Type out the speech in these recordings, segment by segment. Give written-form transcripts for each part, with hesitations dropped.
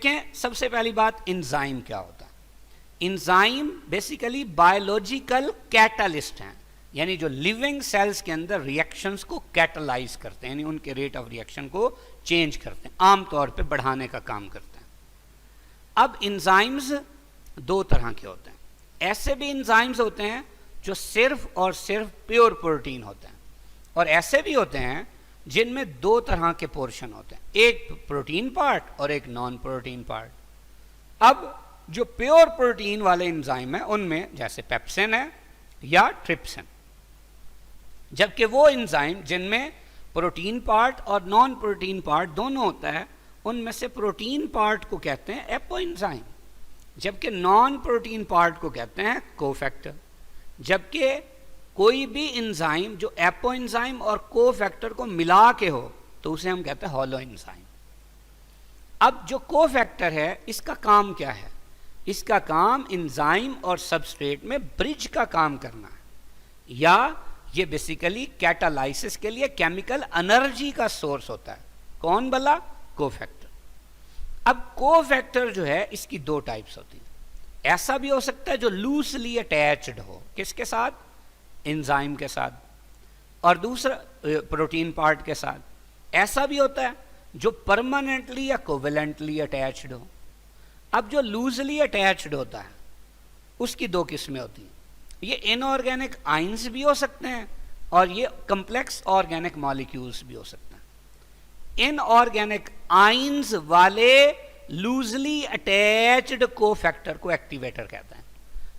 देखें, सबसे पहली बात, इंजाइम क्या होता है? इंजाइम बेसिकली बायोलॉजिकल कैटालिस्ट हैं, यानी जो लिविंग सेल्स के अंदर रिएक्शंस को कैटलाइज करते हैं, यानी उनके रेट ऑफ रिएक्शन को चेंज करते हैं, आमतौर पे बढ़ाने का काम करते हैं। अब इंजाइम्स दो तरह के होते हैं। ऐसे भी इंजाइम्स होते हैं जो सिर्फ और सिर्फ प्योर प्रोटीन होते हैं, और ऐसे भी होते हैं जिनमें दो तरह के पोर्शन होते हैं, एक प्रोटीन पार्ट और एक नॉन प्रोटीन पार्ट। अब जो प्योर प्रोटीन वाले एंजाइम है उनमें जैसे पेप्सिन है या ट्रिप्सिन, जबकि वो एंजाइम जिनमें प्रोटीन पार्ट और नॉन प्रोटीन पार्ट दोनों होता है, उनमें से प्रोटीन पार्ट को कहते हैं एपोएंजाइम, जबकि नॉन प्रोटीन पार्ट को कहते हैं कोफैक्टर। जबकि कोई भी एंजाइम जो एपोएंजाइम और कोफैक्टर को मिला के हो तो उसे हम कहते हैं हॉलो एंजाइम। अब जो कोफैक्टर है इसका काम क्या है? इसका काम एंजाइम और सबस्ट्रेट में ब्रिज का काम करना है, या ये बेसिकली कैटालाइसिस के लिए केमिकल एनर्जी का सोर्स होता है। कौन भला? कोफैक्टर। अब कोफैक्टर जो है इसकी दो टाइप्स होती है। ऐसा भी हो सकता है जो लूजली अटैच्ड हो, किसके साथ? एंजाइम के साथ, और दूसरा प्रोटीन पार्ट के साथ। ऐसा भी होता है जो परमानेंटली या कोवेलेंटली अटैच्ड हो। अब जो लूजली अटैच्ड होता है उसकी दो किस्में होती हैं। ये इनऑर्गेनिक आयंस भी हो सकते हैं और ये कम्प्लेक्स ऑर्गेनिक मॉलिक्यूल्स भी हो सकते हैं। इनऑर्गेनिक आयंस वाले लूजली अटैच्ड कोफैक्टर को एक्टिवेटर कहते हैं,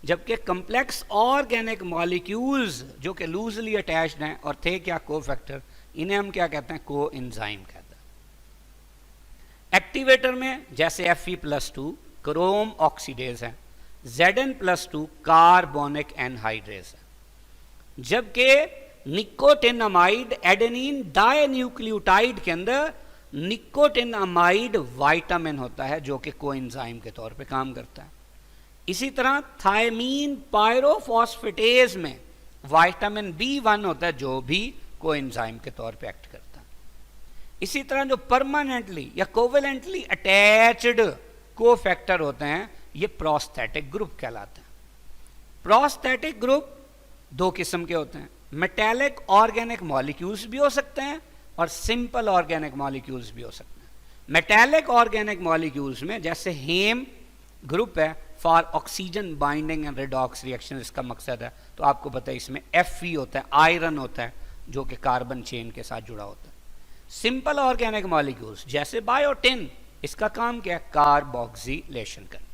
जबकि कम्प्लेक्स ऑर्गेनिक मॉलिक्यूल्स जो कि लूजली अटैच्ड हैं और थे क्या कोफैक्टर, इन्हें हम क्या कहते हैं? को एंजाइम कहते हैं। एक्टिवेटर में जैसे Fe+2 क्रोम ऑक्सीडेज है, Zn+2 कार्बोनिक एनहाइड्रेज है, जबकि निकोटिनामाइड एडेनिन डाइन्यूक्लियोटाइड के अंदर निकोटिनामाइड विटामिन होता है जो कि कोएंजाइम के तौर पे काम करता है। इसी तरह थायमीन पायरोफॉस्फेटेज में विटामिन B1 होता है जो भी कोएंजाइम के तौर पे एक्ट करता है। इसी तरह जो परमानेंटली या कोवेलेंटली अटैच्ड कोफैक्टर होते हैं ये प्रोस्थेटिक ग्रुप कहलाते हैं। प्रोस्थेटिक ग्रुप दो किस्म के होते हैं, मेटालिक ऑर्गेनिक मॉलिक्यूल्स भी हो सकते हैं और सिंपल ऑर्गेनिक मॉलिक्यूल्स भी हो सकते हैं। मेटालिक ऑर्गेनिक मॉलिक्यूल्स में जैसे हेम ग्रुप है for oxygen binding and redox reaction, इसका मकसद है, तो आपको पता है इसमें Fe होता है, आयरन होता है जो कि कार्बन चेन के साथ जुड़ा होता है। सिंपल ऑर्गेनिक मॉलिक्यूल्स जैसे बायोटिन, इसका काम क्या है? कार्बोक्सिलेशन करना।